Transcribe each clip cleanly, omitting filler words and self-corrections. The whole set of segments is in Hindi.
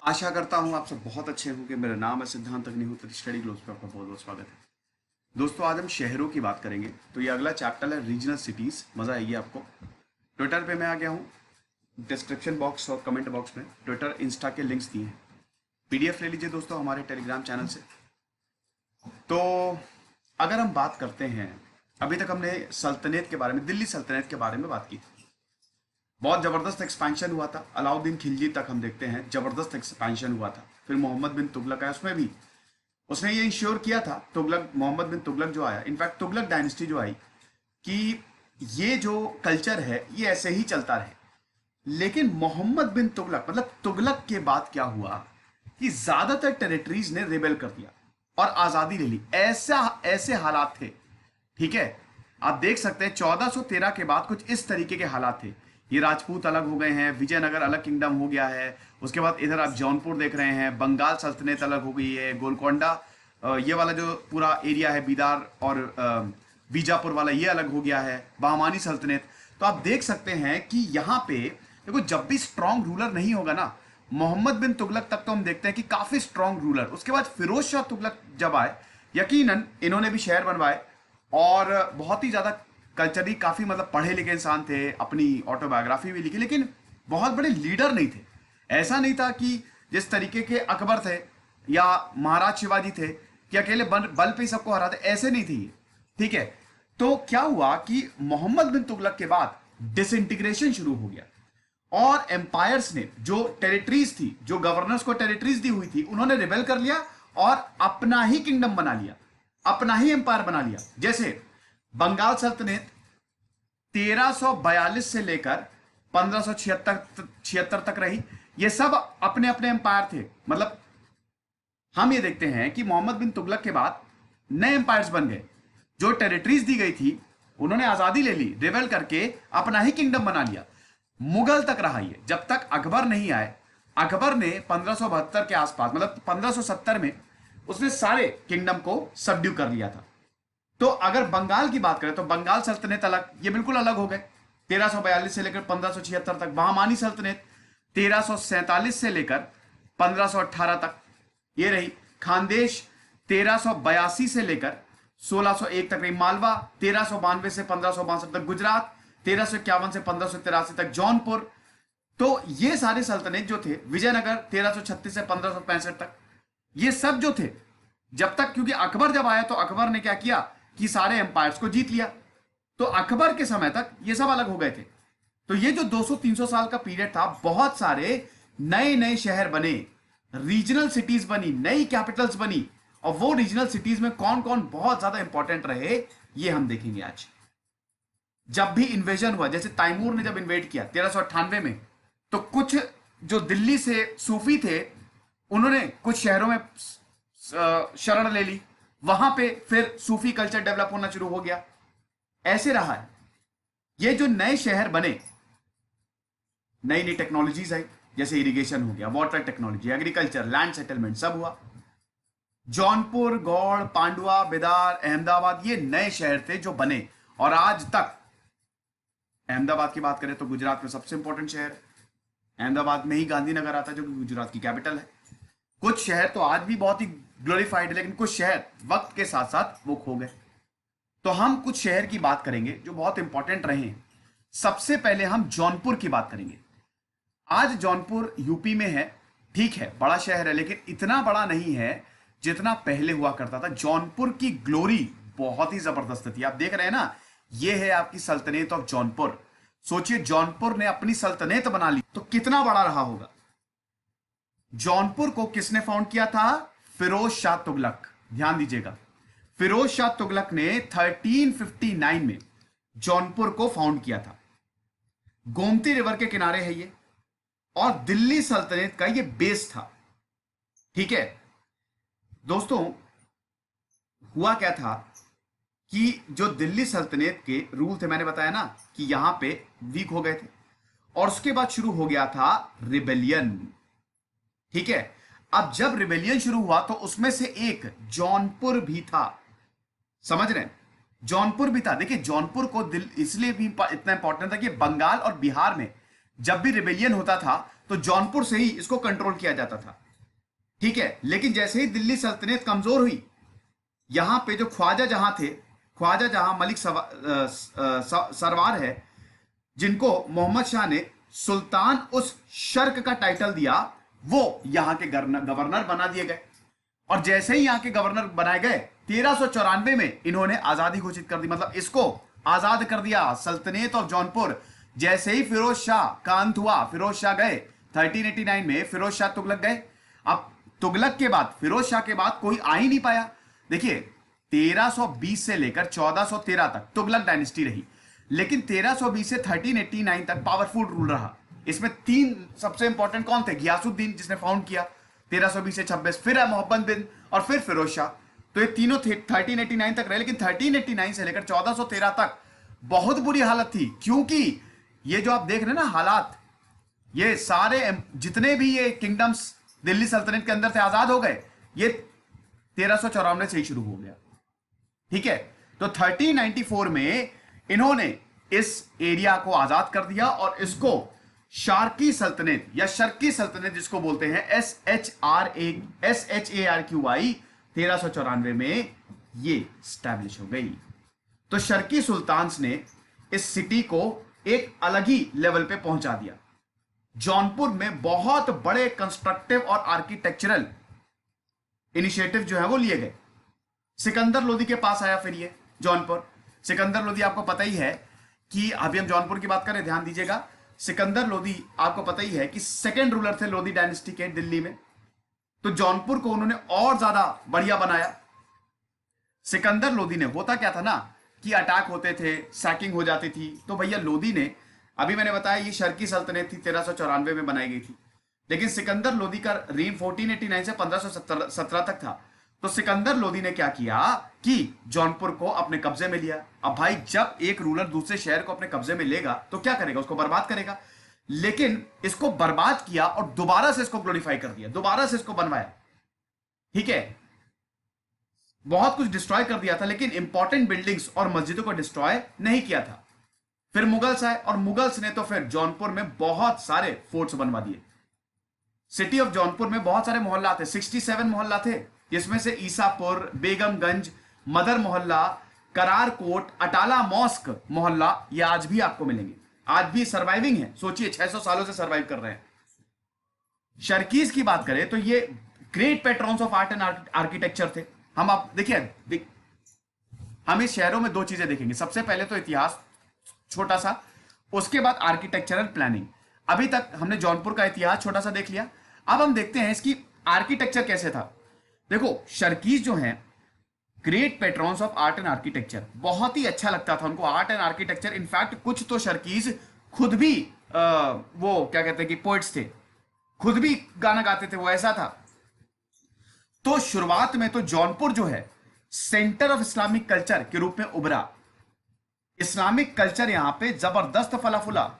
आशा करता हूँ आप सब बहुत अच्छे होंगे। मेरा नाम है सिद्धांत अग्निहोत्री, स्टडी ग्लोब्स पे आपका बहुत बहुत स्वागत है। दोस्तों, आज हम शहरों की बात करेंगे। तो ये अगला चैप्टर है रीजनल सिटीज। मजा आएगी आपको। ट्विटर पे मैं आ गया हूँ। डिस्क्रिप्शन बॉक्स और कमेंट बॉक्स में ट्विटर इंस्टा के लिंक्स दिए हैं। पीडीएफ ले लीजिए दोस्तों हमारे टेलीग्राम चैनल से। तो अगर हम बात करते हैं, अभी तक हमने सल्तनत के बारे में, दिल्ली सल्तनत के बारे में बात की। बहुत जबरदस्त एक्सपेंशन हुआ था। अलाउद्दीन खिलजी तक हम देखते हैं जबरदस्त एक्सपेंशन हुआ था। फिर मोहम्मद बिन तुगलक आया, उसमें भी उसने ये इंश्योर किया था, तुगलक मोहम्मद बिन तुगलक जो आया, इनफैक्ट तुगलक डायनेस्टी जो आई, कि ये जो कल्चर है ये ऐसे ही चलता रहे। लेकिन मोहम्मद बिन तुगलक मतलब तुगलक के बाद क्या हुआ कि ज्यादातर टेरिटरीज ने रिबेल कर दिया और आजादी ले ली। ऐसा ऐसे हालात थे, ठीक है। आप देख सकते हैं 1413 के बाद कुछ इस तरीके के हालात थे। ये राजपूत अलग हो गए हैं, विजयनगर अलग किंगडम हो गया है। उसके बाद इधर आप जौनपुर देख रहे हैं, बंगाल सल्तनत अलग हो गई है, गोलकोंडा ये वाला जो पूरा एरिया है, बीदार और बीजापुर वाला, ये अलग हो गया है, बहमानी सल्तनत। तो आप देख सकते हैं कि यहाँ पे देखो, जब भी स्ट्रांग रूलर नहीं होगा ना, मोहम्मद बिन तुगलक तक तो हम देखते हैं कि काफी स्ट्रांग रूलर। उसके बाद फिरोज शाह तुगलक जब आए, यकीनन इन्होंने भी शहर बनवाए और बहुत ही ज्यादा कल्चरली काफी मतलब पढ़े लिखे इंसान थे, अपनी ऑटोबायोग्राफी भी लिखी, लेकिन बहुत बड़े लीडर नहीं थे। ऐसा नहीं था कि जिस तरीके के अकबर थे या महाराज शिवाजी थे कि अकेले बल पे ही सबको हराते, ऐसे नहीं थे ये, ठीक है। तो क्या हुआ कि मोहम्मद बिन तुगलक के बाद डिसइंटीग्रेशन शुरू हो गया और एम्पायर्स ने जो टेरिटरीज थी, जो गवर्नर्स को टेरिटरीज दी हुई थी, उन्होंने रिबेल कर लिया और अपना ही किंगडम बना लिया, अपना ही एम्पायर बना लिया। जैसे बंगाल सल्तनत 1342 से लेकर 1576 तक रही। ये सब अपने अपने एम्पायर थे। मतलब हम ये देखते हैं कि मोहम्मद बिन तुगलक के बाद नए एम्पायर्स बन गए। जो टेरिटरीज दी गई थी उन्होंने आजादी ले ली, रिबेल करके अपना ही किंगडम बना लिया। मुगल तक रहा ये, जब तक अकबर नहीं आए। अकबर ने 1572 के आसपास, मतलब 1570 में, उसने सारे किंगडम को सबड्यू कर लिया था। तो अगर बंगाल की बात करें तो बंगाल सल्तनत अलग, ये बिल्कुल अलग हो गए 1342 से लेकर 1576 तक। बहमानी सल्तनत 1347 से लेकर 1518 तक ये रही। खानदेश 1382 से लेकर 1601 तक रही। मालवा 1392 से 1562 तक। गुजरात 1351 से 1583 तक। जौनपुर। तो ये सारे सल्तनत जो थे, विजयनगर 1336 से 1565 तक, ये सब जो थे जब तक, क्योंकि अकबर जब आया तो अकबर ने क्या किया कि सारे एम्पायर्स को जीत लिया। तो अकबर के समय तक ये सब अलग हो गए थे। तो ये जो 200-300 साल का पीरियड था, बहुत सारे नए नए शहर बने, रीजनल सिटीज बनी, नई कैपिटल्स बनी। और वो रीजनल सिटीज में कौन कौन बहुत ज्यादा इंपॉर्टेंट रहे, ये हम देखेंगे आज। जब भी इन्वेजन हुआ, जैसे तैमूर ने जब इन्वेट किया 1398 में, तो कुछ जो दिल्ली से सूफी थे, उन्होंने कुछ शहरों में शरण ले ली। वहां पे फिर सूफी कल्चर डेवलप होना शुरू हो गया। ऐसे रहा है। ये जो नए शहर बने, नई नई टेक्नोलॉजीज आई, जैसे इरिगेशन हो गया, water technology, agriculture, land settlement, सब हुआ। जौनपुर, गौड़, पांडुआ, बेदार, अहमदाबाद, ये नए शहर थे जो बने। और आज तक अहमदाबाद की बात करें तो गुजरात में सबसे इंपॉर्टेंट शहर है। अहमदाबाद में ही गांधीनगर आता है जो कि गुजरात की कैपिटल है। कुछ शहर तो आज भी बहुत ही ग्लोरीफाइड है, लेकिन कुछ शहर वक्त के साथ साथ वो खो गए। तो हम कुछ शहर की बात करेंगे जो बहुत इंपॉर्टेंट रहे हैं। सबसे पहले हम जौनपुर की बात करेंगे। आज जौनपुर यूपी में है, ठीक है, बड़ा शहर है, लेकिन इतना बड़ा नहीं है जितना पहले हुआ करता था। जौनपुर की ग्लोरी बहुत ही जबरदस्त थी। आप देख रहे हैं ना, ये है आपकी सल्तनत ऑफ जौनपुर। सोचिए, जौनपुर ने अपनी सल्तनत बना ली तो कितना बड़ा रहा होगा। जौनपुर को किसने फाउंड किया था? फिरोज शाह तुगलक। ध्यान दीजिएगा, फिरोज शाह तुगलक ने 1359 में जौनपुर को फाउंड किया था। गोमती रिवर के किनारे है ये, और दिल्ली सल्तनत का ये बेस था, ठीक है। दोस्तों, हुआ क्या था कि जो दिल्ली सल्तनत के रूल थे, मैंने बताया ना कि यहां पे वीक हो गए थे, और उसके बाद शुरू हो गया था रिबेलियन, ठीक है। अब जब रिबेलियन शुरू हुआ तो उसमें से एक जौनपुर भी था। समझ रहे हैं? जौनपुर भी था। देखिए, जौनपुर को दिल इसलिए भी इतना इंपॉर्टेंट था कि बंगाल और बिहार में जब भी रिबेलियन होता था तो जौनपुर से ही इसको कंट्रोल किया जाता था, ठीक है। लेकिन जैसे ही दिल्ली सल्तनत कमजोर हुई, यहां पे जो ख्वाजा जहां थे, ख्वाजा जहां मलिक सरवार है, जिनको मोहम्मद शाह ने सुल्तान उस शर्क का टाइटल दिया, वो यहां के गवर्नर बना दिए गए। और जैसे ही यहां के गवर्नर बनाए गए, 1394 में इन्होंने आजादी घोषित कर दी, मतलब इसको आजाद कर दिया, सल्तनत ऑफ जौनपुर। जैसे ही फिरोज शाह का अंत हुआ, फिरोज शाह गए 1389 में, फिरोज शाह तुगलक गए। अब तुगलक के बाद, फिरोज शाह के बाद कोई आ ही नहीं पाया। देखिए 1320 से लेकर 1413 तक तुगलक डायनेस्टी रही, लेकिन 1320 से 1389 तक पावरफुल रूल रहा। इसमें तीन सबसे इंपॉर्टेंट कौन थे? गियासुद्दीन, जिसने फाउंड किया 1320 से 26, फिर मोहम्मद बिन, और फिर फिरोज शाह। तो ये तीनों 1389 तक रहे, लेकिन 1389 से लेकर 1413 तक बहुत बुरी हालत थी, क्योंकि ये जो आप देख रहे हैं ना हालात, ये सारे जितने भी ये किंगडम्स दिल्ली सल्तनत के अंदर से आजाद हो गए, ये 1394 से ही शुरू हो गया, ठीक है। तो 1394 में इन्होंने इस एरिया को आजाद कर दिया और इसको शार्की सल्तनत या शर्की सल्तनत जिसको बोलते हैं, SHARQY, 1394 में ये स्टैब्लिश हो गई। तो शर्की सुल्तान्स ने इस सिटी को एक अलग ही लेवल पे पहुंचा दिया। जौनपुर में बहुत बड़े कंस्ट्रक्टिव और आर्किटेक्चरल इनिशिएटिव जो है वो लिए गए। सिकंदर लोदी के पास आया फिर ये जौनपुर। सिकंदर लोदी आपको पता ही है कि अभी हम जौनपुर की बात करें, ध्यान दीजिएगा, सिकंदर लोदी आपको पता ही है कि सेकेंड रूलर थे लोदी डायनेस्टी के दिल्ली में। तो जौनपुर को उन्होंने और ज्यादा बढ़िया बनाया। सिकंदर लोदी ने, होता क्या था ना कि अटैक होते थे, सैकिंग हो जाती थी, तो भैया लोदी ने, अभी मैंने बताया ये शर्की सल्तनत थी, 1394 में बनाई गई थी, लेकिन सिकंदर लोदी का रेन 1489 से 1517 तक था। तो सिकंदर लोदी ने क्या किया कि जौनपुर को अपने कब्जे में लिया। अब भाई जब एक रूलर दूसरे शहर को अपने कब्जे में लेगा तो क्या करेगा? उसको बर्बाद करेगा। लेकिन इसको बर्बाद किया और दोबारा से इसको ग्लोरीफाई कर दिया, दोबारा से इसको बनवाया, ठीक है। बहुत कुछ डिस्ट्रॉय कर दिया था, लेकिन इंपॉर्टेंट बिल्डिंग्स और मस्जिदों को डिस्ट्रॉय नहीं किया था। फिर मुगल्स आए और मुगल्स ने तो फिर जौनपुर में बहुत सारे फोर्ट्स बनवा दिए। सिटी ऑफ जौनपुर में बहुत सारे मोहल्ला थे, 67 मोहल्ला थे, जिसमें से ईसापुर, बेगमगंज, मदर मोहल्ला, करार कोट, अटाला मॉस्क मोहल्ला, ये आज भी आपको मिलेंगे, आज भी सर्वाइविंग है। सोचिए 600 सालों से सर्वाइव कर रहे हैं। शर्कीज की बात करें तो ये great patrons of art and architecture थे। हम आप देखिए, हम इस शहरों में दो चीजें देखेंगे, सबसे पहले तो इतिहास छोटा सा, उसके बाद आर्किटेक्चरल प्लानिंग। अभी तक हमने जौनपुर का इतिहास छोटा सा देख लिया, अब हम देखते हैं इसकी आर्किटेक्चर कैसे था। देखो शर्कीज जो हैं great patrons of art and architecture, बहुत ही अच्छा लगता था उनको आर्ट एंड आर्किटेक्चर। इनफैक्ट कुछ तो शर्कीज खुद भी वो क्या कहते हैं कि पोइट्स थे, खुद भी गाना गाते थे, वो ऐसा था। तो शुरुआत में तो जौनपुर जो है सेंटर ऑफ इस्लामिक कल्चर के रूप में उभरा। इस्लामिक कल्चर यहां पे जबरदस्त फला फूला,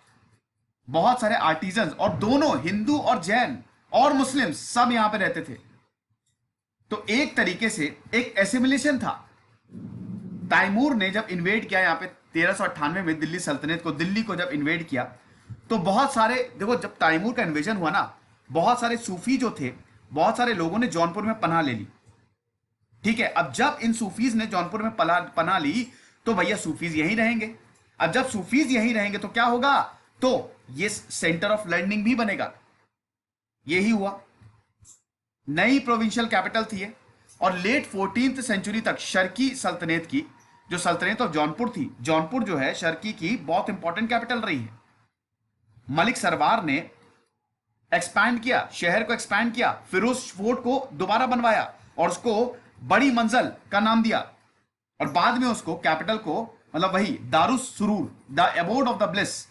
बहुत सारे आर्टिजन, और दोनों हिंदू और जैन और मुस्लिम सब यहां पे रहते थे। तो एक तरीके से एक एसिमिलेशन था। तैमूर ने जब इन्वेड किया यहां पे 1398 में दिल्ली सल्तनत को, दिल्ली को जब इन्वेड किया, तो बहुत सारे, देखो जब तैमूर का इन्वेजन हुआ ना, बहुत सारे सूफी जो थे, बहुत सारे लोगों ने जौनपुर में पनाह ले ली, ठीक है। अब जब इन सूफीज ने जौनपुर में पनाह ली तो भैया सूफीज यहीं रहेंगे। अब जब सूफीज यहीं रहेंगे तो क्या होगा? तो ये सेंटर ऑफ लर्निंग भी बनेगा। यही हुआ, नई प्रोविंशियल कैपिटल थी ये। और लेट 14th सेंचुरी तक शर्की सल्तनत की जो सल्तनत ऑफ जौनपुर थी, जौनपुर जो है शर्की की बहुत इंपॉर्टेंट कैपिटल रही है। मलिक सरवार ने एक्सपैंड किया, शहर को एक्सपैंड किया, फिर उस फोर्ट को दोबारा बनवाया और उसको बड़ी मंजिल का नाम दिया, और बाद में उसको कैपिटल को, मतलब वही दारुस सुरूर, the abode of the bliss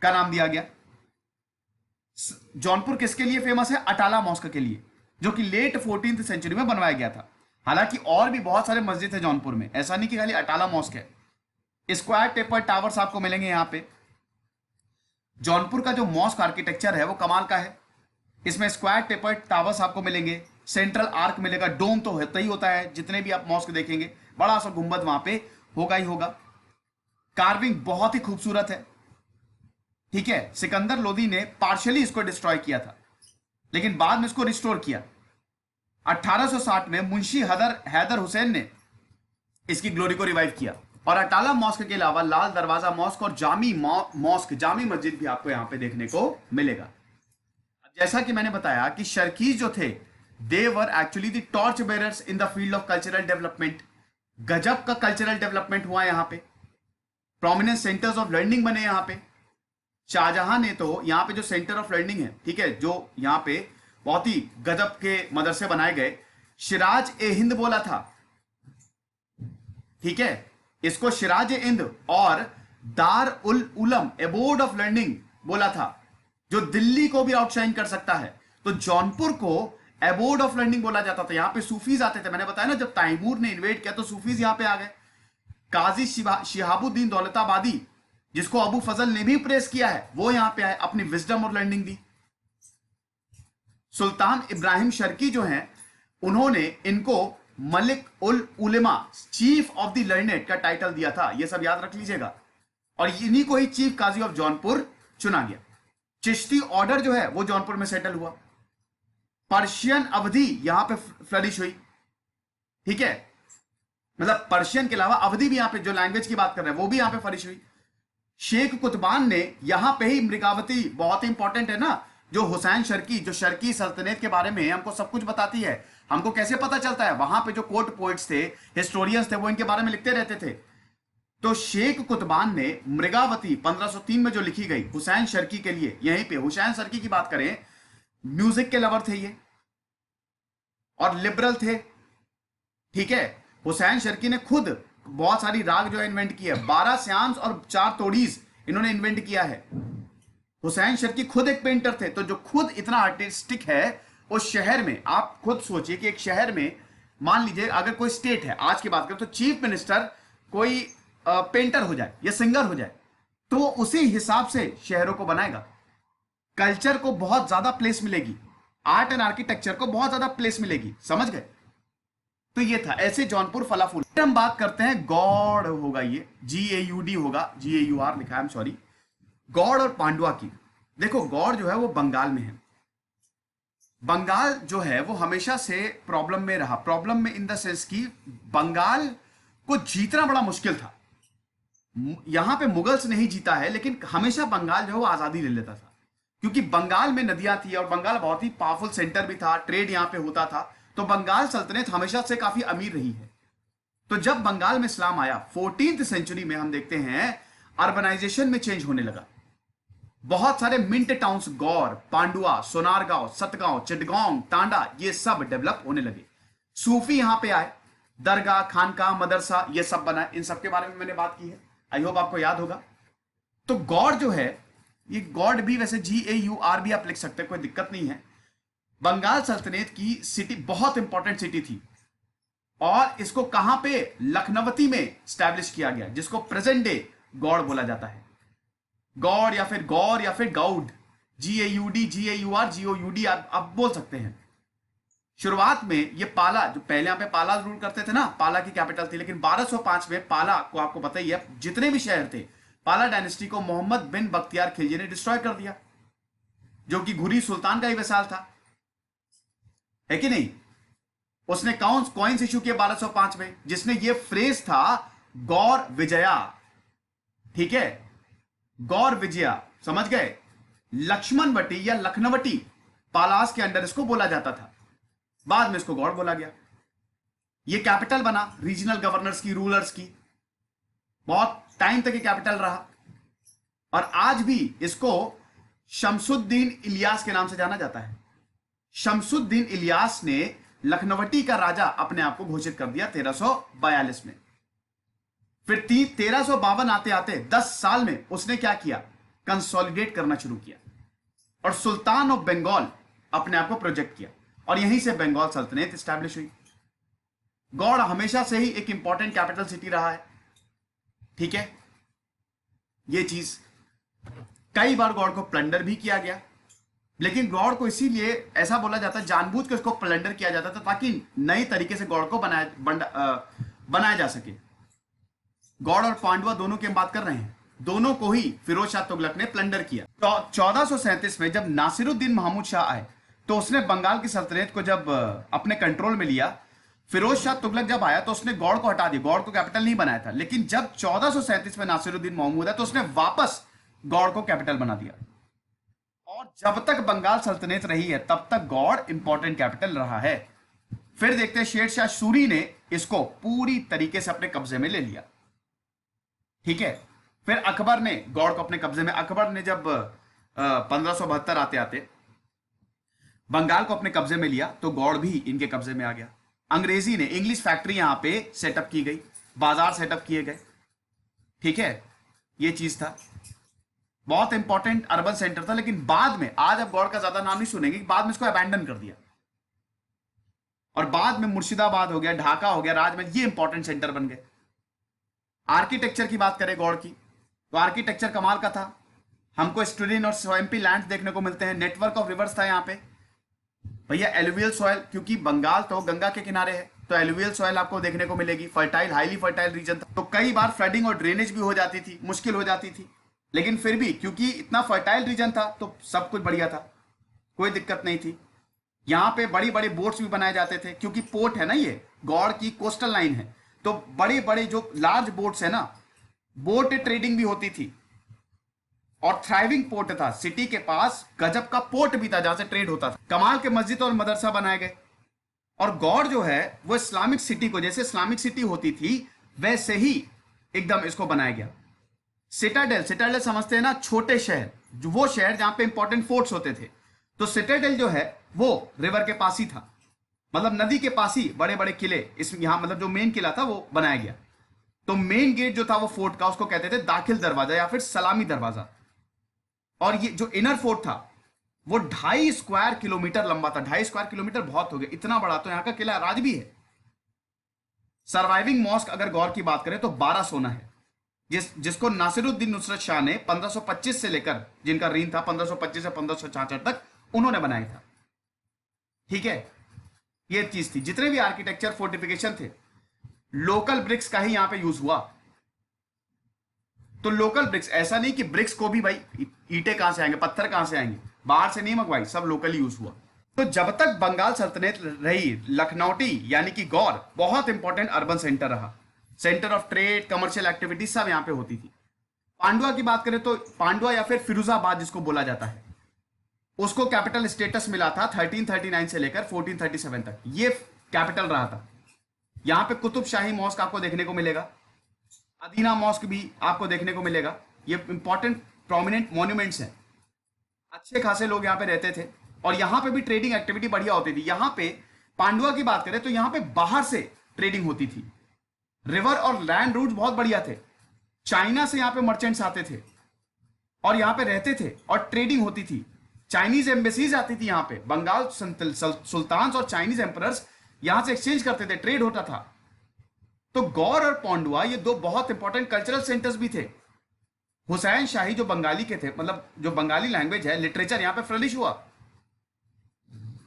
का नाम दिया गया। जौनपुर किसके लिए फेमस है? अटाला मॉस्क के लिए, जो कि लेट 14th सेंचुरी में बनवाया गया था। हालांकि और भी बहुत सारे मस्जिद है जौनपुर में, ऐसा नहीं कि खाली अटाला मॉस्क है। स्क्वायर टेपर टावर्स आपको मिलेंगे यहां पे। जौनपुर का जो मॉस्क आर्किटेक्चर है वो कमाल का है। इसमें स्क्वायर टेपर टावर्स आपको मिलेंगे, सेंट्रल आर्क मिलेगा, डोम तो होता ही होता है, जितने भी आप मॉस्क देखेंगे बड़ा सा गुंबद वहां पे होगा ही होगा। कार्विंग बहुत ही खूबसूरत है। ठीक है, सिकंदर लोदी ने पार्शियली इसको डिस्ट्रॉय किया था, लेकिन बाद में इसको रिस्टोर किया। 1860 में मुंशी हैदर हुसैन ने इसकी ग्लोरी को रिवाइव किया। और अटाला मॉस्क के अलावा लाल दरवाजा मॉस्क और जामी मस्जिद भी आपको यहां पे देखने को मिलेगा। जैसा कि मैंने बताया कि शर्कीज जो थे, they were actually the torch bearers in the field of cultural development. गजब का कल्चरल डेवलपमेंट हुआ यहां पे, प्रोमिनेंट सेंटर्स ऑफ लर्निंग बने यहां पे। शाहजहां ने तो यहां पे जो सेंटर ऑफ लर्निंग है, ठीक है, जो यहां पे बहुत ही गजब के मदरसे बनाए गए, शिराज ए हिंद बोला था, ठीक है, इसको शिराज ए हिंद और दार उल उलम एबोर्ड ऑफ लर्निंग बोला था, जो दिल्ली को भी आउटशाइन कर सकता है। तो जौनपुर को एबोर्ड ऑफ लर्निंग बोला जाता था। यहां पे सूफीज आते थे, मैंने बताया ना, जब तैमूर ने इन्वेड किया तो सूफीज यहां पे आ गए। काजी शिहाबुद्दीन दौलताबादी, जिसको अबू फजल ने भी प्रेस किया है, वो यहां पे आए, अपनी विजडम और लर्निंग दी। सुल्तान इब्राहिम शर्की जो हैं, उन्होंने इनको मलिक उल उलेमा, चीफ ऑफ द लर्नेड का टाइटल दिया था, ये सब याद रख लीजिएगा। और इन्हीं को ही चीफ काजी ऑफ जौनपुर चुना गया। चिश्ती ऑर्डर जो है वो जौनपुर में सेटल हुआ। पर्शियन अवधि यहां पे फ्लरिश हुई, ठीक है, मतलब पर्शियन के अलावा अवधि भी यहां पे, जो लैंग्वेज की बात कर रहे हैं, वो भी यहां पे फ्लरिश हुई। शेख कुतबान ने यहां पे ही मृगावती, बहुत ही इंपॉर्टेंट है ना, जो हुसैन शर्की, जो शर्की सल्तनत के बारे में हमको सब कुछ बताती है। हमको कैसे पता चलता है? वहां पे जो कोर्ट पोइट्स थे, हिस्टोरियंस थे, वो इनके बारे में लिखते रहते थे। तो शेख कुतबान ने मृगावती 1503 में जो लिखी गई हुसैन शर्की के लिए, यहीं पे हुसैन शर्की की बात करें, म्यूजिक के लवर थे ये और लिबरल थे, ठीक है। हुसैन शर्की ने खुद बहुत सारी राग जो है इन्वेंट की है, 12 श्यांस और 4 तोड़ीज इन्होंने इन्वेंट किया है। हुसैन शर्की खुद एक पेंटर थे, तो जो खुद इतना आर्टिस्टिक है, उस शहर में आप खुद सोचिए कि एक शहर में मान लीजिए अगर कोई स्टेट है, आज की बात करें तो चीफ मिनिस्टर कोई पेंटर हो जाए या सिंगर हो जाए, तो उसी हिसाब से शहरों को बनाएगा। कल्चर को बहुत ज्यादा प्लेस मिलेगी, आर्ट एंड आर्किटेक्चर को बहुत ज्यादा प्लेस मिलेगी, समझ गए। तो ये था, ऐसे जौनपुर फलाफूल। हम बात करते हैं गौड़, होगा ये GAUD होगा, GAUR लिखा है, सॉरी, गौड़ और पांडुआ की। देखो गौड़ जो है वो बंगाल में है। बंगाल जो है वो हमेशा से प्रॉब्लम में रहा, प्रॉब्लम में इन द सेंस कि बंगाल को जीतना बड़ा मुश्किल था। यहां पे मुगल्स नहीं जीता है, लेकिन हमेशा बंगाल जो है वो आजादी ले लेता था, क्योंकि बंगाल में नदियां थी और बंगाल बहुत ही पावरफुल सेंटर भी था, ट्रेड यहां पे होता था। तो बंगाल सल्तनत हमेशा से काफी अमीर रही है। तो जब बंगाल में इस्लाम आया 14th सेंचुरी में, हम देखते हैं अर्बनाइजेशन में चेंज होने लगा। बहुत सारे मिंट टाउन्स, गौर, पांडुआ, सोनारगांव, सतगांव, चिटगांव, टांडा, ये सब डेवलप होने लगे। सूफी यहां पे आए, दरगाह, खानका, मदरसा, ये सब बना। इन सब के बारे में मैंने बात की है, आई होप आपको याद होगा। तो गौड़ जो है, ये गॉड भी वैसे GAUR भी आप लिख सकते हैं, कोई दिक्कत नहीं है। बंगाल सल्तनत की सिटी, बहुत इंपॉर्टेंट सिटी थी, और इसको कहां पे, लखनवती में स्टैब्लिश किया गया, जिसको प्रेजेंट डे गौड़ बोला जाता है। गौड़ या फिर गौर या फिर गौड, GAUD, GAUR, GOUD आप बोल सकते हैं। शुरुआत में ये पाला, जो पहले यहां पे पाला रूल करते थे ना, पाला की कैपिटल थी, लेकिन 1205 में पाला को आपको पता ही है, जितने भी शहर थे, पाला डायनेस्टी को मोहम्मद बिन बख्तियार खिलजी ने डिस्ट्रॉय कर दिया, जो कि घुरी सुल्तान का ही वसाल था, है कि नहीं। उसने कॉइन्स इशू किया 1205 में, जिसने ये फ्रेज था गौर विजया, ठीक है, गौर विजया, समझ गए। लक्ष्मणवटी या लखनवटी पालास के अंडर इसको बोला जाता था, बाद में इसको गौड़ बोला गया। ये कैपिटल बना रीजनल गवर्नर्स की, रूलर्स की, बहुत टाइम तक ये कैपिटल रहा, और आज भी इसको शमसुद्दीन इलियास के नाम से जाना जाता है। शमसुद्दीन इलियास ने लखनवटी का राजा अपने आप को घोषित कर दिया 1342 में। फिर 1352 आते आते 10 साल में उसने क्या किया, कंसोलिडेट करना शुरू किया, और सुल्तान ऑफ बंगाल अपने आप को प्रोजेक्ट किया, और यहीं से बंगाल सल्तनत स्टैब्लिश हुई। गौड़ हमेशा से ही एक इंपॉर्टेंट कैपिटल सिटी रहा है, ठीक है। ये चीज कई बार गौड़ को प्लंडर भी किया गया, लेकिन गौड़ को इसीलिए ऐसा बोला जाता है, जानबूझ के उसको प्लंडर किया जाता था ताकि नई तरीके से गौड़ को बनाया जा सके। गौड़ और पांडवा दोनों की हम बात कर रहे हैं। दोनों को ही फिरोज शाह तुगलक ने प्लंडर किया। तो 1437 में जब नासिरुद्दीन महमूद शाह आए तो उसने बंगाल की सल्तनत को जब अपने कंट्रोल में लिया। फिरोज शाह तुगलक जब आया तो उसने गौड़ को हटा दिया, गौड़ को कैपिटल नहीं बनाया था, लेकिन जब 1437 में नासिरुद्दीन महमूद आया तो उसने वापस गौड़ को कैपिटल बना दिया। और जब तक बंगाल सल्तनत रही है तब तक गौड़ इंपॉर्टेंट कैपिटल रहा है। फिर देखते हैं शेर शाह सूरी ने इसको पूरी तरीके से अपने कब्जे में ले लिया। ठीक है, फिर अकबर ने गौड़ को अपने कब्जे में, अकबर ने जब 1572 आते आते बंगाल को अपने कब्जे में लिया तो गौड़ भी इनके कब्जे में आ गया। अंग्रेजी ने इंग्लिश फैक्ट्री यहां पे सेटअप की गई, बाजार सेटअप किए गए। ठीक है, ये चीज था, बहुत इंपॉर्टेंट अर्बन सेंटर था। लेकिन बाद में, आज अब गौड़ का ज्यादा नाम नहीं सुनेंगे, बाद में इसको अबैंडन कर दिया और बाद में मुर्शिदाबाद हो गया, ढाका हो गया, राजमहल, ये इंपॉर्टेंट सेंटर बन गए। आर्किटेक्चर की बात करें गौड़ की तो आर्किटेक्चर कमाल का था। हमको स्टूडेंट और स्वयंपी लैंड देखने को मिलते हैं, नेटवर्क ऑफ रिवर्स था यहाँ पे भैया, एलुवियल सॉइल, क्योंकि बंगाल तो गंगा के किनारे है तो एलुवियल सॉइल आपको देखने को मिलेगी। फर्टाइल, हाईली फर्टाइल रीजन था, तो कई बार फ्लडिंग और ड्रेनेज भी हो जाती थी, मुश्किल हो जाती थी, लेकिन फिर भी क्योंकि इतना फर्टाइल रीजन था तो सब कुछ बढ़िया था, कोई दिक्कत नहीं थी। यहाँ पे बड़ी बड़ी बोट्स भी बनाए जाते थे क्योंकि पोर्ट है ना, ये गौड़ की कोस्टल लाइन है, तो बड़ी बड़ी जो लार्ज बोट्स है ना, बोट ट्रेडिंग भी होती थी और थ्राइविंग पोर्ट था। सिटी के पास गजब का पोर्ट भी था जहां से ट्रेड होता था। कमाल के मस्जिद और मदरसा बनाए गए और गौड़ जो है वो इस्लामिक सिटी को, जैसे इस्लामिक सिटी होती थी वैसे ही एकदम इसको बनाया गया। सिटाडेल, सिटाडेल समझते हैं ना, छोटे शहर, वो शहर जहां पे इंपॉर्टेंट फोर्ट्स होते थे, तो सिटाडेल जो है वो रिवर के पास ही था, मतलब नदी के पास ही बड़े बड़े किले, इसमें यहां मतलब जो मेन किला था वो बनाया गया। तो मेन गेट जो था वो फोर्ट का, उसको कहते थे दाखिल दरवाजा या फिर सलामी दरवाजा। और ये जो इनर फोर्ट था वो 2.5 स्क्वायर किलोमीटर लंबा था। 2.5 स्क्वायर किलोमीटर बहुत हो गया, इतना बड़ा तो यहाँ का किला राज भी है। सर्वाइविंग मॉस्क अगर गौर की बात करें तो 12 सोना है, जिसको नासिरुद्दीन नुसरत शाह ने 1525 से लेकर, जिनका रीन था 1525 से 1566 तक, उन्होंने बनाया था। ठीक है, ये चीज थी। जितने भी आर्किटेक्चर फोर्टिफिकेशन थे, लोकल ब्रिक्स का ही यहां पे यूज हुआ। तो लोकल ब्रिक्स, ऐसा नहीं कि ब्रिक्स को भी भाई ईंटें कहां से आएंगे, पत्थर कहां से आएंगे, बाहर से नहीं मंगवाई, सब लोकल यूज हुआ। तो जब तक बंगाल सल्तनत रही, लखनौटी यानी कि गौर बहुत इंपॉर्टेंट अर्बन सेंटर रहा, centre of trade, commercial activities सब यहां पे होती थी। पांडुआ की बात करें तो पांडुआ या फिर फिरोजाबाद जिसको बोला जाता है, उसको कैपिटल स्टेटस मिला था 1339 से लेकर 1437 तक, ये कैपिटल रहा था। यहां पे कुतुब शाही मॉस्क आपको देखने को मिलेगा, अदीना मॉस्क भी आपको देखने को मिलेगा। ये इंपॉर्टेंट प्रोमिनेंट मॉन्यूमेंट्स हैं, अच्छे खासे लोग यहां पे रहते थे और यहां पे भी ट्रेडिंग एक्टिविटी बढ़िया होती थी। यहां पे पांडुआ की बात करें तो यहां पे बाहर से ट्रेडिंग होती थी, रिवर और लैंड रूट बहुत बढ़िया थे। चाइना से यहां पे मर्चेंट्स आते थे और यहां पे रहते थे और ट्रेडिंग होती थी। चाइनीज एम्बेसीज आती थी यहां पे, बंगाल सुल्तान और चाइनीज एम्परर्स यहां से एक्सचेंज करते थे, ट्रेड होता था। तो गौर और पांडुआ ये दो बहुत इंपॉर्टेंट कल्चरल सेंटर्स भी थे। हुसैन शाही जो बंगाली के थे, मतलब जो बंगाली लैंग्वेज है, लिटरेचर यहां पे फ्लरिश हुआ।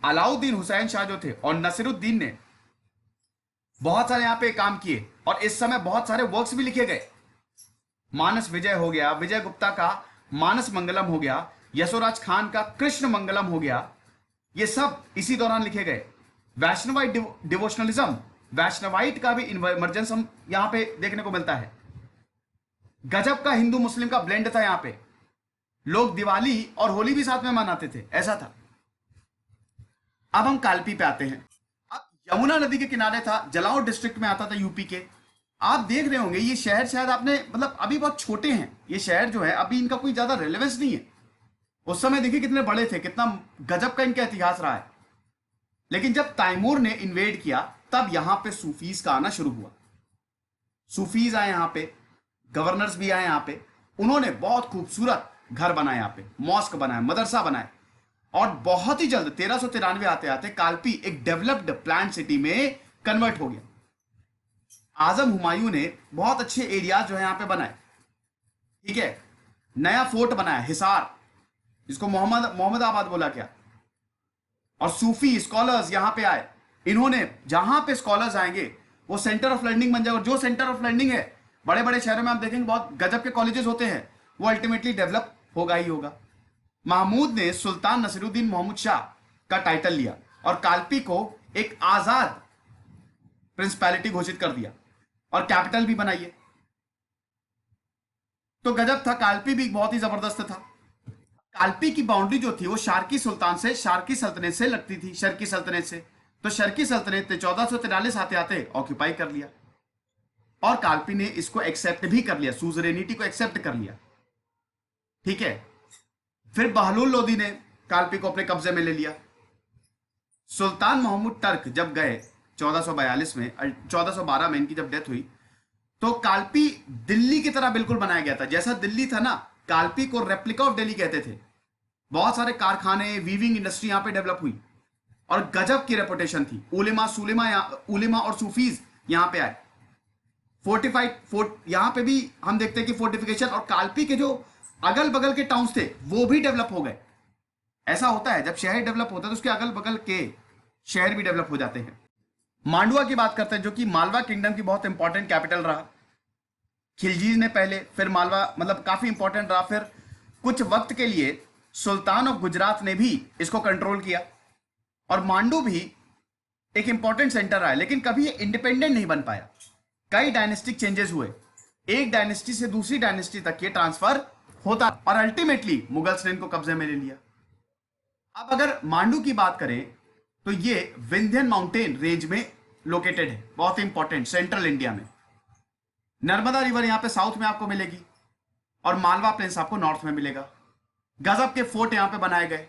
अलाउद्दीन हुसैन शाह जो थे और नसीरुद्दीन ने बहुत सारे यहां पे काम किए और इस समय बहुत सारे वर्क्स भी लिखे गए। मानस विजय हो गया, विजय गुप्ता का मानस मंगलम हो गया, यशोराज खान का कृष्ण मंगलम हो गया, ये सब इसी दौरान लिखे गए। वैष्णवाइट डिवोशनलिज्म, वैष्णवाइट का भी इमर्जेंस हम यहां पे देखने को मिलता है। गजब का हिंदू मुस्लिम का ब्लेंड था यहां पे, लोग दिवाली और होली भी साथ में मनाते थे, ऐसा था। अब हम कालपी पे आते हैं। अब यमुना नदी के किनारे था, जलाओ डिस्ट्रिक्ट में आता था यूपी के। आप देख रहे होंगे ये शहर शायद आपने, मतलब अभी बहुत छोटे हैं ये शहर जो है, अभी इनका कोई ज्यादा रेलेवेंस नहीं है। उस समय देखिए कितने बड़े थे, कितना गजब का इनका इतिहास रहा है। लेकिन जब तैमूर ने इन्वेड किया तब यहां पे सूफीज का आना शुरू हुआ। सूफीज आए यहां पे, गवर्नर्स भी आए यहां पे, उन्होंने बहुत खूबसूरत घर बनाए, यहां पे मॉस्क बनाए, मदरसा बनाए और बहुत ही जल्द 1393 आते आते कालपी एक डेवलप्ड प्लान सिटी में कन्वर्ट हो गया। आजम हुमायूं ने बहुत अच्छे एरियाज जो है यहां पे बनाए। ठीक है, नया फोर्ट बनाया हिसार, जिसको मोहम्मदाबाद बोला गया। और सूफी स्कॉलर्स यहां पे आए, इन्होंने, जहां पे स्कॉलर्स आएंगे वो सेंटर ऑफ लर्निंग बन जाएगा। जो सेंटर ऑफ लर्निंग है बड़े बड़े शहरों में आप देखेंगे बहुत गजब के कॉलेजेस होते हैं, वो अल्टीमेटली डेवलप होगा ही होगा। महमूद ने सुल्तान नसीरुद्दीन मोहम्मद शाह का टाइटल लिया और कालपी को एक आजाद प्रिंसिपैलिटी घोषित कर दिया और कैपिटल भी बनाई है। तो गजब था, कालपी भी बहुत ही जबरदस्त था। कालपी की बाउंड्री जो थी वो शारकी सुल्तान से, शारकी सल्तनत से लगती थी, शर्की सल्तनत से। तो शर्की सल्तनत ने 1443 आते आते ऑक्यूपाई कर लिया और कालपी ने इसको एक्सेप्ट भी कर लिया, सुजरेनिटी को एक्सेप्ट कर लिया। ठीक है, फिर बहलुल लोदी ने कालपी को अपने कब्जे में ले लिया। सुल्तान मोहम्मद टर्क जब गए 1442 में, 1412 में इनकी जब डेथ हुई, तो कालपी दिल्ली की तरह बिल्कुल बनाया गया था। जैसा दिल्ली था ना, कालपी को रेप्लिका ऑफ दिल्ली कहते थे। बहुत सारे कारखाने, वीविंग इंडस्ट्री यहां पे डेवलप हुई और गजब की रेपुटेशन थी। उलेमा और सूफीज यहां पे आए। फोर्टिफाइड फोर्ट यहां पे भी हम देखते हैं कि फोर्टिफिकेशन, और कालपी के जो अगल बगल के टाउन्स थे वो भी डेवलप हो गए। ऐसा होता है जब शहर डेवलप होता है तो उसके अगल बगल के शहर भी डेवलप हो जाते हैं। मांडुआ की बात करते हैं जो कि मालवा किंगडम की बहुत इंपॉर्टेंट कैपिटल रहा। खिलजीज ने पहले, फिर मालवा मतलब काफी इंपॉर्टेंट रहा, फिर कुछ वक्त के लिए सुल्तान ऑफ गुजरात ने भी इसको कंट्रोल किया और मांडू भी एक इंपॉर्टेंट सेंटर रहा है, लेकिन कभी ये इंडिपेंडेंट नहीं बन पाया। कई डायनेस्टिक चेंजेस हुए, एक डायनेस्टी से दूसरी डायनेस्टी तक ये ट्रांसफर होता और अल्टीमेटली मुगल्स ने इनको कब्जे में ले लिया। अब अगर मांडू की बात करें तो ये विंध्यन माउंटेन रेंज में लोकेटेड है, बहुत इंपॉर्टेंट, सेंट्रल इंडिया में। नर्मदा रिवर यहां पे साउथ में आपको मिलेगी और मालवा प्लेन्स आपको नॉर्थ में मिलेगा। गजब के फोर्ट यहां पे बनाए गए।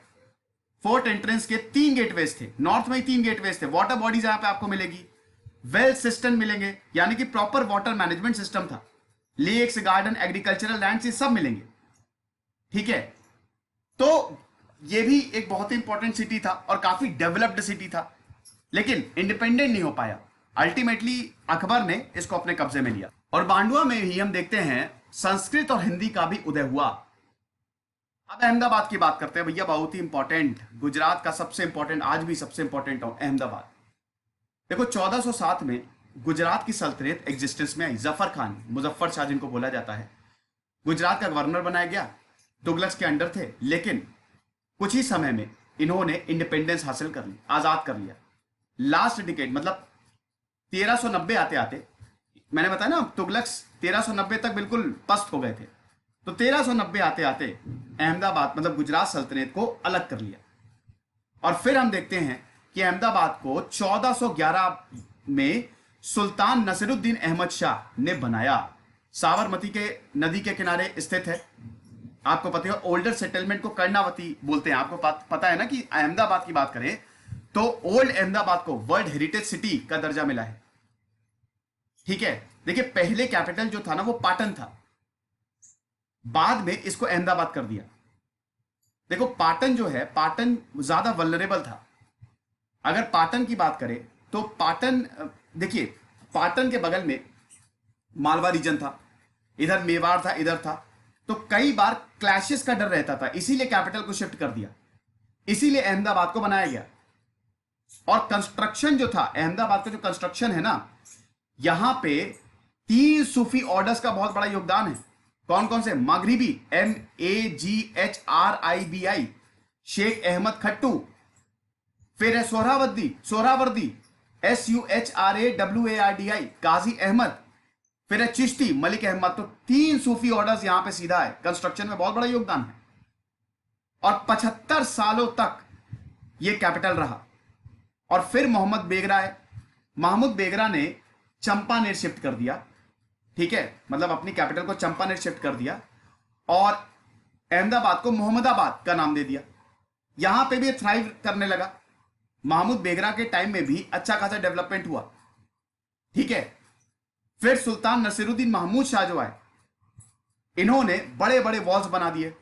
फोर्ट एंट्रेंस के 3 गेटवेज थे, नॉर्थ में ही 3 गेटवेज थे। वाटर बॉडीज यहां पे आपको मिलेगी, वेल सिस्टम मिलेंगे, यानी कि प्रॉपर वाटर मैनेजमेंट सिस्टम था। लेक्स, गार्डन, एग्रीकल्चरल लैंड, ये सब मिलेंगे। ठीक है, तो ये भी एक बहुत ही इंपॉर्टेंट सिटी था और काफी डेवलप्ड सिटी था, लेकिन इंडिपेंडेंट नहीं हो पाया। अल्टीमेटली अकबर ने इसको अपने कब्जे में लिया और मांडुआ में ही हम देखते हैं संस्कृत और हिंदी का भी उदय हुआ। अब अहमदाबाद की बात करते हैं भैया, बहुत ही इंपॉर्टेंट, गुजरात का सबसे इंपॉर्टेंट, आज भी सबसे इंपॉर्टेंट अहमदाबाद। देखो 1407 में गुजरात की सल्तनत एग्जिस्टेंस में आई। जफर खान, मुजफ्फर शाह जिनको बोला जाता है, गुजरात का गवर्नर बनाया गया, तुगलक के अंडर थे, लेकिन कुछ ही समय में इन्होंने इंडिपेंडेंस हासिल कर ली, आजाद कर लिया। लास्ट डिकेड मतलब 1390 आते आते, मैंने बताया ना तुगलक 1390 तक बिल्कुल पस्त हो गए थे, तो 1390 आते आते अहमदाबाद मतलब गुजरात सल्तनत को अलग कर लिया। और फिर हम देखते हैं कि अहमदाबाद को 1411 में सुल्तान नसीरुद्दीन अहमद शाह ने बनाया। साबरमती के नदी के किनारे स्थित है, आपको पता है। ओल्डर सेटलमेंट को कर्णावती बोलते हैं। आपको पता है ना कि अहमदाबाद की बात करें तो ओल्ड अहमदाबाद को वर्ल्ड हेरिटेज सिटी का दर्जा मिला है। ठीक है, देखिए पहले कैपिटल जो था ना वो पाटन था, बाद में इसको अहमदाबाद कर दिया। देखो पाटन जो है, पाटन ज्यादा वल्नरेबल था। अगर पाटन की बात करें तो पाटन, देखिए पाटन के बगल में मालवा रीजन था, इधर मेवाड़ था, इधर था, तो कई बार क्लैशेस का डर रहता था, इसीलिए कैपिटल को शिफ्ट कर दिया, इसीलिए अहमदाबाद को बनाया गया। और कंस्ट्रक्शन जो था, अहमदाबाद का जो कंस्ट्रक्शन है ना, यहां पे 3 सूफी ऑर्डर्स का बहुत बड़ा योगदान है। कौन कौन से? मगरिबी MAGHRIBI, शेख अहमद खट्टू, फिर है सोहरावर्दी SUHRAWARDI, काजी अहमद, फिर है चिश्ती मलिक अहमद। तो 3 सूफी ऑर्डर्स यहां पे सीधा है, कंस्ट्रक्शन में बहुत बड़ा योगदान है। और 75 सालों तक यह कैपिटल रहा। और फिर मोहम्मद बेगरा है, महमूद बेगरा ने चंपानेर शिफ्ट कर दिया। ठीक है, मतलब अपनी कैपिटल को चंपानेर शिफ्ट कर दिया और अहमदाबाद को मोहम्मदाबाद का नाम दे दिया। यहां पे भी थ्राइव करने लगा। महमूद बेगरा के टाइम में भी अच्छा खासा डेवलपमेंट हुआ। ठीक है, फिर सुल्तान नसीरुद्दीन महमूद शाह जो आए, इन्होंने बड़े बड़े वॉल्स बना दिए,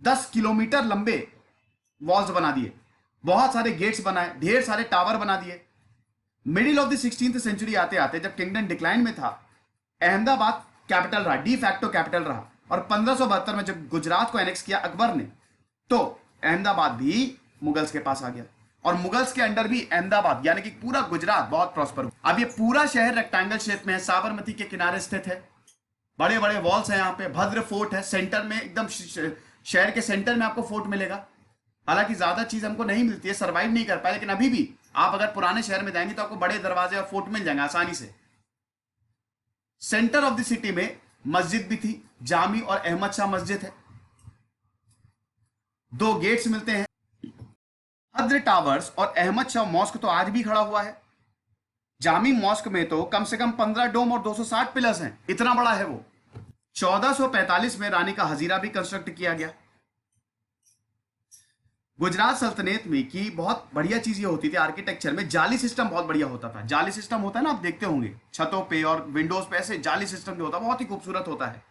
10 किलोमीटर लंबे वॉल्स बना दिए, बहुत सारे गेट्स बनाए, ढेर सारे टावर बना दिए। Middle of the 16th century आते आते जब किंगडम डिक्लाइन में था, अहमदाबाद कैपिटल रहा, डी फैक्टो कैपिटल रहा। और 1572 में जब गुजरात को एनेक्स किया अकबर ने, तो अहमदाबाद भी मुगल्स के पास आ गया और मुगल्स के अंडर भी अहमदाबाद यानी कि पूरा गुजरात बहुत प्रॉस्पर हुआ। अब ये पूरा शहर रेक्टेंगल शेप में है, साबरमती के किनारे स्थित है। बड़े बड़े वॉल्स हैं यहाँ पे, भद्र फोर्ट है सेंटर में, एकदम शहर के सेंटर में आपको फोर्ट मिलेगा। हालांकि ज्यादा चीज हमको नहीं मिलती है, सर्वाइव नहीं कर पाए, लेकिन अभी भी आप अगर पुराने शहर में जाएंगे तो आपको बड़े दरवाजे और फोर्ट मिल जाएंगे आसानी से। सेंटर ऑफ द सिटी में मस्जिद भी थी, जामी और अहमद शाह मस्जिद है, 2 गेट्स मिलते हैं। भद्र टावर्स और अहमद शाह मॉस्क तो आज भी खड़ा हुआ है। जामी मॉस्क में तो कम से कम 15 डोम और 260 पिलर्स हैं, इतना बड़ा है वो। 1445 में रानी का हजीरा भी कंस्ट्रक्ट किया गया। गुजरात सल्तनत में की बहुत बढ़िया चीज ये होती थी आर्किटेक्चर में, जाली सिस्टम बहुत बढ़िया होता था। जाली सिस्टम होता है ना, आप देखते होंगे छतों पे और विंडोज पे ऐसे जाली सिस्टम जो होता है बहुत ही खूबसूरत होता है।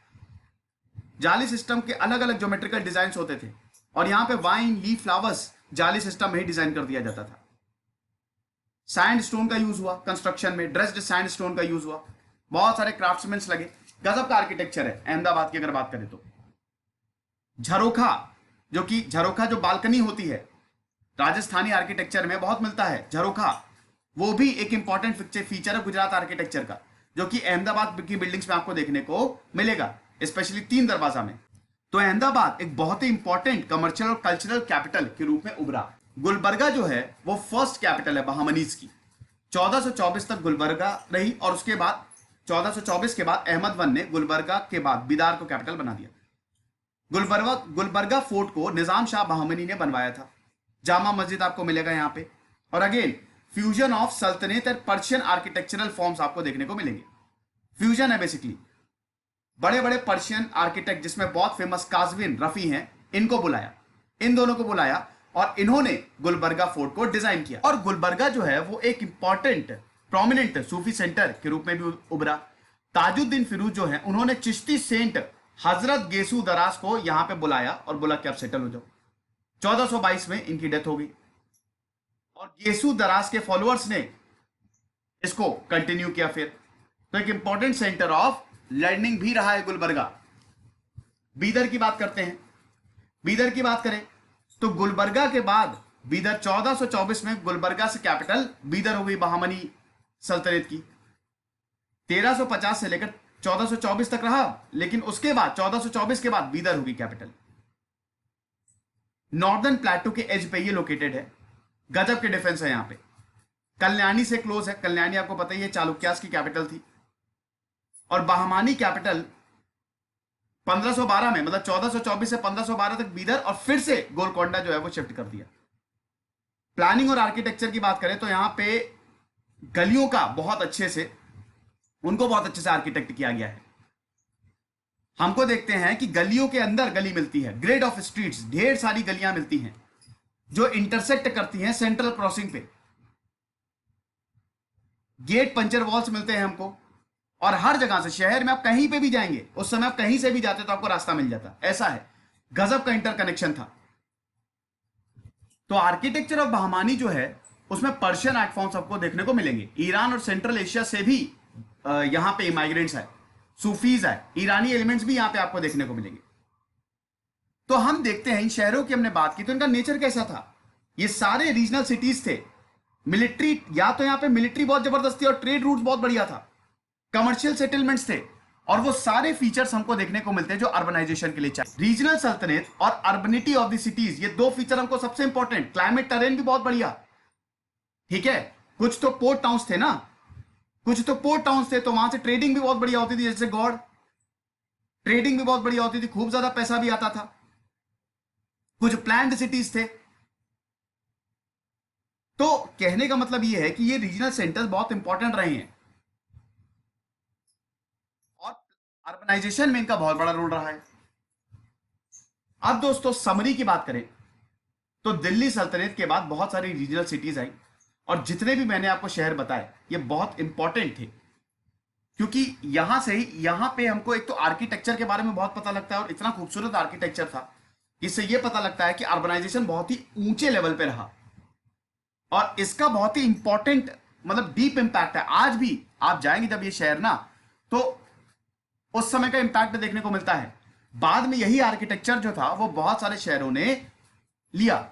जाली सिस्टम के अलग अलग ज्योमेट्रिकल डिजाइन होते थे, और यहां पे वाइन लीफ फ्लावर्स जाली सिस्टम में ही डिजाइन कर दिया जाता था। सैंड स्टोन का यूज हुआ कंस्ट्रक्शन में, ड्रेस्ड सैंड स्टोन का यूज हुआ, बहुत सारे क्राफ्ट्समैन लगे। गजब का आर्किटेक्चर है अहमदाबाद की अगर बात करें तो। झरोखा, झरोखा जो बालकनी होती है, राजस्थानी आर्किटेक्चर में बहुत मिलता है झरोखा, वो भी एक इंपॉर्टेंट फीचर है गुजरात आर्किटेक्चर का, जो कि अहमदाबाद की बिल्डिंग्स में आपको देखने को मिलेगा, स्पेशली 3 दरवाजा में। तो अहमदाबाद एक बहुत ही इंपॉर्टेंट कमर्शियल और कल्चरल कैपिटल के रूप में उभरा। गुलबर्गा जो है वो फर्स्ट कैपिटल है बहामनीज की। 1424 तक गुलबर्गा रही, और उसके बाद 1424 के बाद अहमद वन ने गुलबर्गा के बाद बिदार को कैपिटल बना दिया। गुलबर्गा फोर्ट को निजाम शाह बहामनी ने बनवाया था। जामा मस्जिद आपको मिलेगा यहाँ पे, और अगेन फ्यूजन ऑफ सल्तनत और पर्शियन आर्किटेक्चरल फॉर्म्स आपको देखने को मिलेंगे। फ्यूजन है बेसिकली, बड़े बड़े पर्शियन आर्किटेक्ट जिसमें बहुत फेमस काजविन रफी हैं, इनको बुलाया, इन दोनों को बुलाया, और इन्होंने गुलबर्गा फोर्ट को डिजाइन किया। और गुलबर्गा जो है वो एक इंपॉर्टेंट प्रोमिनेंट सूफी सेंटर के रूप में भी उभरा। ताजुद्दीन फिरोज जो है उन्होंने चिश्ती सेंट हजरत गेसू दराज को यहां पे बुलाया और बोला कि आप सेटल हो जाओ। 1422 में इनकी डेथ हो गई, और गेसू दराज के फॉलोअर्स ने इसको कंटिन्यू किया फिर। तो एक इंपॉर्टेंट सेंटर ऑफ लर्निंग भी रहा है गुलबर्गा। बीदर की बात करते हैं। बीदर की बात करें तो गुलबर्गा के बाद बीदर 1424 में गुलबर्गा से कैपिटल बीदर हो गई बहामनी सल्तनत की। 1350 से लेकर 1424 तक रहा, लेकिन उसके बाद 1424 के बाद बीदर होगी कैपिटल। नॉर्दर्न प्लेटू के एज पे ये लोकेटेड है। गजब के डिफेंस है यहां पे। कल्याणी से क्लोज है, कल्याणी आपको पता ही है चालुक्यास की कैपिटल थी। और बहामानी कैपिटल 1512 में, मतलब 1424 से 1512 तक बीदर, और फिर से गोलकोंडा जो है वो शिफ्ट कर दिया। प्लानिंग और आर्किटेक्चर की बात करें तो यहां पे गलियों का बहुत अच्छे से आर्किटेक्ट किया गया है। हमको देखते हैं कि गलियों के अंदर गली मिलती है, ग्रिड ऑफ स्ट्रीट्स, ढेर सारी गलियां मिलती हैं जो इंटरसेक्ट करती हैं सेंट्रल क्रॉसिंग पे। गेट पंचर वॉल्स मिलते हैं हमको, और हर जगह से शहर में आप कहीं पे भी जाएंगे, उस समय आप कहीं से भी जाते तो आपको रास्ता मिल जाता, ऐसा है। गजब का इंटरकनेक्शन था। तो आर्किटेक्चर ऑफ बहामानी जो है उसमें पर्शियन आर्ट फॉर्म्स आपको देखने को मिलेंगे। ईरान और सेंट्रल एशिया से भी यहां पे इमाइग्रेंट्स है, सूफीज है, ईरानी एलिमेंट्स भी यहां पे आपको देखने को मिलेंगे। तो हम देखते हैं इन शहरों की हमने बात की तो इनका नेचर कैसा था। ये सारे रीजनल सिटीज थे। मिलिट्री, या तो यहां पे मिलिट्री बहुत जबरदस्त थी और ट्रेड रूट बहुत बढ़िया था, कमर्शियल सेटलमेंट्स थे, और वो सारे फीचर्स हमको देखने को मिलते हैं जो अर्बनाइजेशन के लिए चाहिए। रीजनल सल्तनत और अर्बनिटी ऑफ द सिटीज, ये 2 फीचर हमको सबसे इंपॉर्टेंट। क्लाइमेट टेरेन भी बहुत बढ़िया, ठीक है। कुछ तो पोर्ट टाउन्स थे ना, तो वहां से ट्रेडिंग भी बहुत बढ़िया होती थी, जैसे गौड़, ट्रेडिंग भी बहुत बढ़िया होती थी, खूब ज्यादा पैसा भी आता था। कुछ प्लैंड सिटीज थे। तो कहने का मतलब यह है कि ये रीजनल सेंटर्स बहुत इंपॉर्टेंट रहे हैं, और अर्बनाइजेशन में इनका बहुत बड़ा रोल रहा है। अब दोस्तों समरी की बात करें तो दिल्ली सल्तनत के बाद बहुत सारी रीजनल सिटीज आई, और जितने भी मैंने आपको शहर बताए ये बहुत इंपॉर्टेंट थे, क्योंकि यहां से ही यहां पे हमको एक तो आर्किटेक्चर के बारे में बहुत पता लगता है, और इतना खूबसूरत आर्किटेक्चर था, इससे यह पता लगता है कि अर्बनाइजेशन बहुत ही ऊंचे लेवल पे रहा, और इसका बहुत ही इंपॉर्टेंट मतलब डीप इंपैक्ट है। आज भी आप जाएंगे जब ये शहर ना, तो उस समय का इंपैक्ट देखने को मिलता है। बाद में यही आर्किटेक्चर जो था वो बहुत सारे शहरों ने लिया।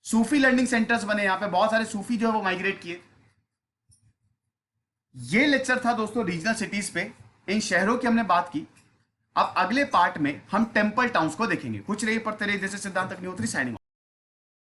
सूफी लर्निंग सेंटर्स बने, यहां पे बहुत सारे सूफी जो है वो माइग्रेट किए। ये लेक्चर था दोस्तों रीजनल सिटीज पे। इन शहरों की हमने बात की। अब अगले पार्ट में हम टेम्पल टाउन्स को देखेंगे। कुछ रही पढ़ते रहिए। जैसे सिद्धांत अग्निहोत्री साइनिंग।